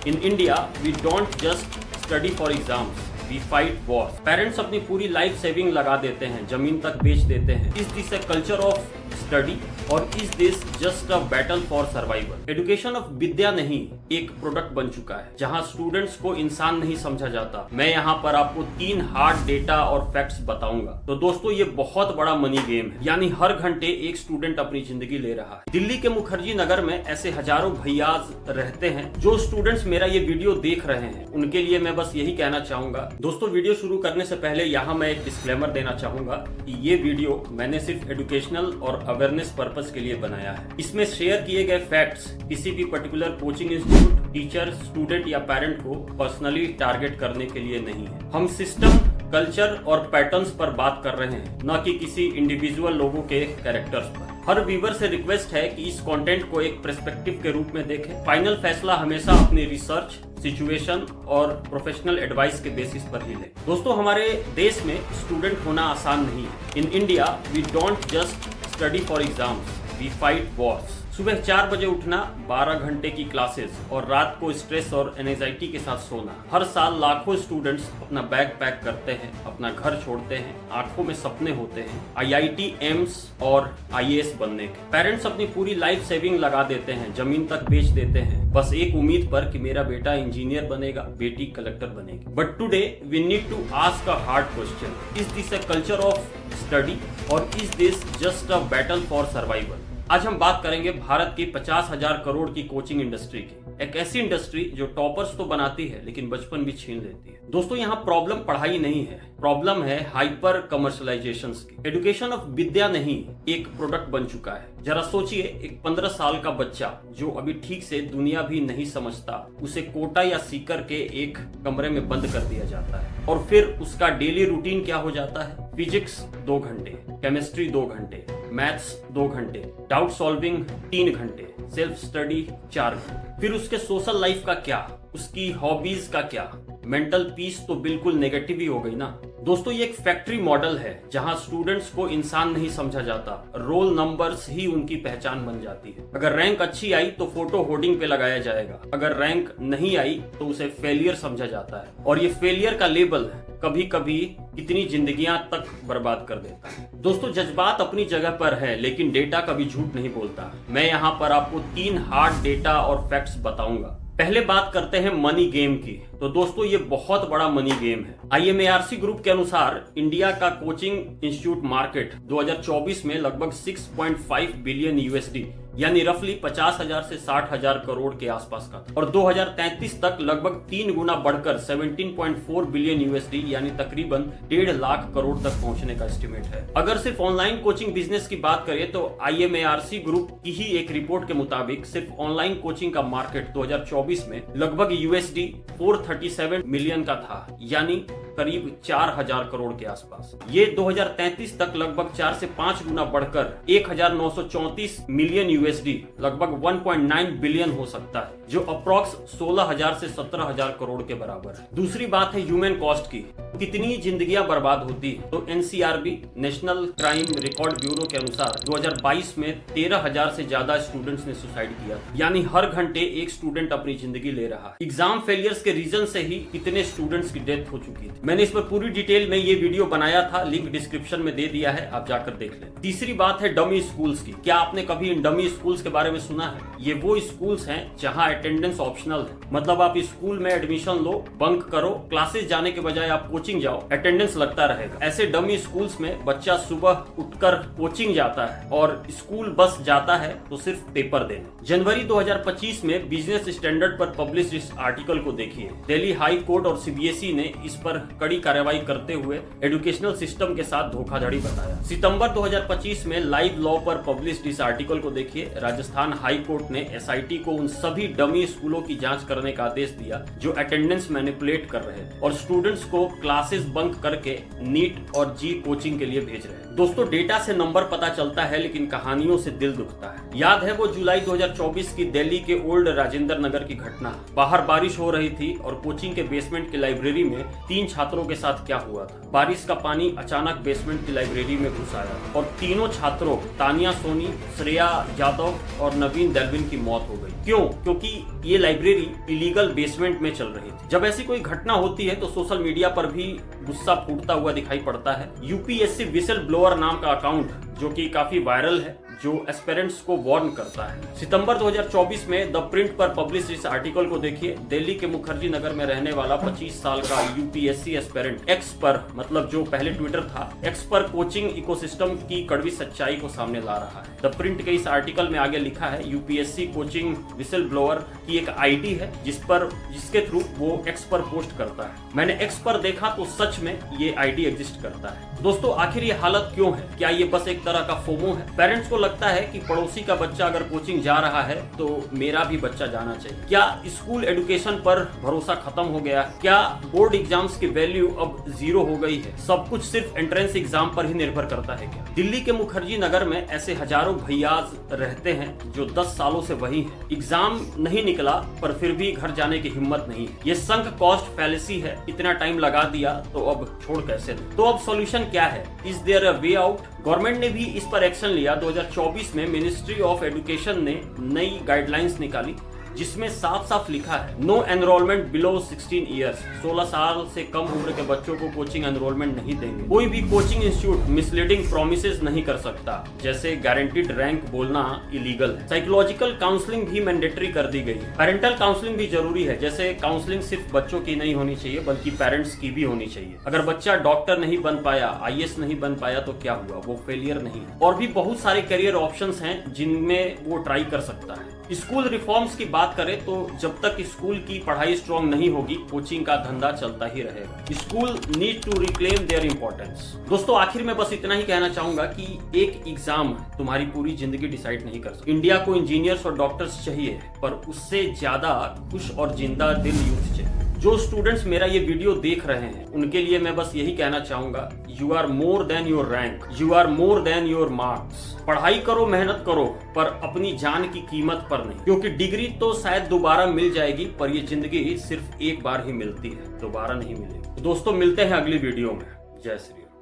In India, we don't just study for exams. We fight wars. Parents अपनी पूरी life saving लगा देते हैं, जमीन तक बेच देते हैं. Is this a culture of study और is this just a battle for survival? Education of विद्या नहीं एक प्रोडक्ट बन चुका है जहां स्टूडेंट्स को इंसान नहीं समझा जाता. मैं यहां पर आपको 3 हार्ड डेटा और फैक्ट्स बताऊंगा. तो दोस्तों ये बहुत बड़ा मनी गेम है, यानी हर घंटे एक स्टूडेंट अपनी जिंदगी ले रहा है. दिल्ली के मुखर्जी नगर में ऐसे हजारों भैयाज रहते हैं. जो स्टूडेंट्स मेरा ये वीडियो देख रहे हैं उनके लिए मैं बस यही कहना चाहूंगा. दोस्तों वीडियो शुरू करने से पहले यहाँ मैं एक डिस्क्लेमर देना चाहूंगा कि ये वीडियो मैंने सिर्फ एजुकेशनल और अवेयरनेस पर्पस के लिए बनाया है. इसमें शेयर किए गए फैक्ट्स किसी भी particular coaching institute, teacher, student या पेरेंट को पर्सनली टारगेट करने के लिए नहीं है. हम सिस्टम, कल्चर और पैटर्न्स पर बात कर रहे हैं, न कि किसी इंडिविजुअल लोगों के कैरेक्टर्स पर. हर व्यूअर से रिक्वेस्ट है कि इस कंटेंट को एक पर्सपेक्टिव के रूप में देखें. फाइनल फैसला हमेशा अपनी रिसर्च, सिचुएशन और प्रोफेशनल एडवाइस के बेसिस पर ही लें. दोस्तों हमारे देश में स्टूडेंट होना आसान नहीं है. In India we don't just study for exams, we fight wars. सुबह 4 बजे उठना, 12 घंटे की क्लासेस और रात को स्ट्रेस और एंजाइटी के साथ सोना. हर साल लाखों स्टूडेंट्स अपना बैग पैक करते हैं, अपना घर छोड़ते हैं. आंखों में सपने होते हैं IIT, एम्स और IAS बनने के. पेरेंट्स अपनी पूरी लाइफ सेविंग लगा देते हैं, जमीन तक बेच देते हैं, बस एक उम्मीद पर कि मेरा बेटा इंजीनियर बनेगा, बेटी कलेक्टर बनेगी. But today we need to ask a hard question. Is this a culture of study और is this just a battle for survival? आज हम बात करेंगे भारत की 50,000 करोड़ की कोचिंग इंडस्ट्री की. एक ऐसी इंडस्ट्री जो टॉपर्स तो बनाती है लेकिन बचपन भी छीन लेती है. दोस्तों यहाँ प्रॉब्लम पढ़ाई नहीं है, प्रॉब्लम है हाइपर कमर्शलाइजेशन की. एजुकेशन ऑफ विद्या नहीं एक प्रोडक्ट बन चुका है. जरा सोचिए, एक 15 साल का बच्चा जो अभी ठीक से दुनिया भी नहीं समझता, उसे कोटा या सीकर के एक कमरे में बंद कर दिया जाता है और फिर उसका डेली रूटीन क्या हो जाता है? फिजिक्स 2 घंटे, केमिस्ट्री 2 घंटे, मैथ्स 2 घंटे, डाउट सॉल्विंग 3 घंटे, सेल्फ स्टडी 4 घंटे. फिर उसके सोशल लाइफ का क्या, उसकी हॉबीज का क्या? मेंटल पीस तो बिल्कुल नेगेटिव ही हो गई ना. दोस्तों ये एक फैक्ट्री मॉडल है जहां स्टूडेंट्स को इंसान नहीं समझा जाता, रोल नंबर्स ही उनकी पहचान बन जाती है. अगर रैंक अच्छी आई तो फोटो होर्डिंग पे लगाया जाएगा, अगर रैंक नहीं आई तो उसे फेलियर समझा जाता है. और ये फेलियर का लेबल कभी कभी कितनी जिंदगियां तक बर्बाद कर देता है. दोस्तों जज्बात अपनी जगह पर है लेकिन डेटा कभी झूठ नहीं बोलता. मैं यहाँ पर आपको 3 हार्ड डेटा और फैक्ट्स बताऊंगा. पहले बात करते हैं मनी गेम की. तो दोस्तों ये बहुत बड़ा मनी गेम है. IMARC ग्रुप के अनुसार इंडिया का कोचिंग इंस्टीट्यूट मार्केट 2024 में लगभग 6.5 बिलियन USD यानी रफली 50,000 से 60,000 करोड़ के आसपास का था. और 2033 तक लगभग 3 गुना बढ़कर 17.4 बिलियन USD यानी तकरीबन 1.5 लाख करोड़ तक पहुंचने का एस्टिमेट है. अगर सिर्फ ऑनलाइन कोचिंग बिजनेस की बात करें तो IMARC ग्रुप की ही एक रिपोर्ट के मुताबिक सिर्फ ऑनलाइन कोचिंग का मार्केट 2024 में लगभग USD 437 मिलियन का था, यानी करीब 4,000 करोड़ के आसपास. ये 2033 तक लगभग 4 से 5 गुना बढ़कर 1,934 मिलियन USD लगभग 1.9 बिलियन हो सकता है, जो अप्रॉक्स 16,000 से 17,000 करोड़ के बराबर है. दूसरी बात है ह्यूमन कॉस्ट की. कितनी जिंदगियां बर्बाद होती है? तो NCRB national crime record bureau के अनुसार 2022 में 13,000 से ज्यादा स्टूडेंट्स ने सुसाइड किया, यानी हर घंटे एक स्टूडेंट अपनी जिंदगी ले रहा है. एग्जाम फेलियर्स के रीजन से ही कितने स्टूडेंट्स की डेथ हो चुकी थी. मैंने इस पर पूरी डिटेल में ये वीडियो बनाया था, लिंक डिस्क्रिप्शन में दे दिया है, आप जाकर देख लें. तीसरी बात है डमी स्कूल्स की. क्या आपने कभी इन डमी स्कूल्स के बारे में सुना है? ये वो स्कूल्स हैं जहां अटेंडेंस ऑप्शनल है. मतलब आप स्कूल में एडमिशन लो, बंक करो, क्लासेस जाने के बजाय आप कोचिंग जाओ, अटेंडेंस लगता रहेगा. ऐसे डमी स्कूल्स में बच्चा सुबह उठकर कोचिंग जाता है और स्कूल बस जाता है तो सिर्फ पेपर देने. जनवरी 2025 में बिजनेस स्टैंडर्ड पर पब्लिश इस आर्टिकल को देखिए. दिल्ली हाई कोर्ट और CBSE ने इस पर कड़ी कार्रवाई करते हुए एजुकेशनल सिस्टम के साथ धोखाधड़ी बताया. सितंबर 2025 में लाइव लॉ पर पब्लिश इस आर्टिकल को देखिए. राजस्थान हाई कोर्ट ने SIT को उन सभी डमी स्कूलों की जांच करने का आदेश दिया जो अटेंडेंस मैनिपुलेट कर रहे थे और स्टूडेंट्स को क्लासेस बंक करके नीट और जी कोचिंग के लिए भेज रहे हैं. दोस्तों डेटा से नंबर पता चलता है लेकिन कहानियों से दिल दुखता है. याद है वो जुलाई 2024 की दिल्ली के ओल्ड राजेंद्र नगर की घटना. बाहर बारिश हो रही थी और कोचिंग के बेसमेंट की लाइब्रेरी में 3 छात्रों के साथ क्या हुआ था। बारिश का पानी अचानक बेसमेंट की लाइब्रेरी में घुस आया और तीनों छात्रों तानिया सोनी, श्रेया यादव और नवीन देलविन की मौत हो गई। क्यों? क्योंकि ये लाइब्रेरी इलीगल बेसमेंट में चल रही थी। जब ऐसी कोई घटना होती है तो सोशल मीडिया पर भी गुस्सा फूटता हुआ दिखाई पड़ता है। यूपीएससी विसल ब्लोअर नाम का अकाउंट जो कि काफी वायरल है, जो एस्पिरेंट्स को वार्न करता है। सितंबर 2024 में द प्रिंट पर पब्लिश इस आर्टिकल को देखिए। दिल्ली के मुखर्जी नगर में रहने वाला 25 साल का यूपीएससी एस्पिरेंट एक्स पर, मतलब जो पहले ट्विटर था, एक्स पर कोचिंग इकोसिस्टम की कड़वी सच्चाई को सामने ला रहा है। द प्रिंट के इस आर्टिकल में आगे लिखा है, यूपीएससी कोचिंग विसल ब्लोअर की एक आईडी है जिसके थ्रू वो एक्स पर पोस्ट करता है। मैंने एक्स पर देखा तो सच में ये आईडी एग्जिस्ट करता है। दोस्तों, आखिर ये हालत क्यों है? क्या ये बस एक तरह का फोमो है? पेरेंट्स को लगता है कि पड़ोसी का बच्चा अगर कोचिंग जा रहा है तो मेरा भी बच्चा जाना चाहिए। क्या स्कूल एजुकेशन पर भरोसा खत्म हो गया? क्या बोर्ड एग्जाम्स की वैल्यू अब 0 हो गई है? सब कुछ सिर्फ एंट्रेंस एग्जाम पर ही निर्भर करता है क्या? दिल्ली के मुखर्जी नगर में ऐसे हजारों भैयाज रहते हैं जो 10 सालों से वही हैं। एग्जाम नहीं निकला पर फिर भी घर जाने की हिम्मत नहीं है। ये संक कॉस्ट फैलेसी है। इतना टाइम लगा दिया तो अब छोड़ कैसे दें? तो अब सॉल्यूशन क्या है? Is there a way out? Government ने भी इस पर एक्शन लिया। 2024 में मिनिस्ट्री ऑफ एजुकेशन ने नई गाइडलाइंस निकाली जिसमें साफ साफ लिखा है, नो एनरोलमेंट बिलो 16 ईयर्स। 16 साल से कम उम्र के बच्चों को कोचिंग एनरोलमेंट नहीं देंगे। कोई भी कोचिंग इंस्टीट्यूट मिसलीडिंग प्रोमिसेस नहीं कर सकता, जैसे गारंटीड रैंक बोलना इलीगल है। साइकोलॉजिकल काउंसलिंग भी मैंडेटरी कर दी गई है। पेरेंटल काउंसलिंग भी जरूरी है। जैसे काउंसलिंग सिर्फ बच्चों की नहीं होनी चाहिए बल्कि पेरेंट्स की भी होनी चाहिए। अगर बच्चा डॉक्टर नहीं बन पाया, IAS नहीं बन पाया तो क्या हुआ? वो फेलियर नहीं है। और भी बहुत सारे करियर ऑप्शंस हैं जिनमें वो ट्राई कर सकता है। स्कूल रिफॉर्म्स की बात करें तो जब तक स्कूल की पढ़ाई स्ट्रॉन्ग नहीं होगी, कोचिंग का धंधा चलता ही रहेगा। School need to reclaim their importance. दोस्तों, आखिर में बस इतना ही कहना चाहूंगा कि एक एग्जाम तुम्हारी पूरी जिंदगी डिसाइड नहीं कर सकती। इंडिया को इंजीनियर्स और डॉक्टर्स चाहिए, पर उससे ज्यादा खुश और जिंदा दिल यूथ चाहिए। जो स्टूडेंट्स मेरा ये वीडियो देख रहे हैं उनके लिए मैं बस यही कहना चाहूंगा, you are more than your rank, you are more than your marks. पढ़ाई करो, मेहनत करो, पर अपनी जान की कीमत पर नहीं। क्योंकि डिग्री तो शायद दोबारा मिल जाएगी, पर ये जिंदगी सिर्फ एक बार ही मिलती है, दोबारा नहीं मिलेगी। तो दोस्तों, मिलते हैं अगली वीडियो में। जय श्री राम।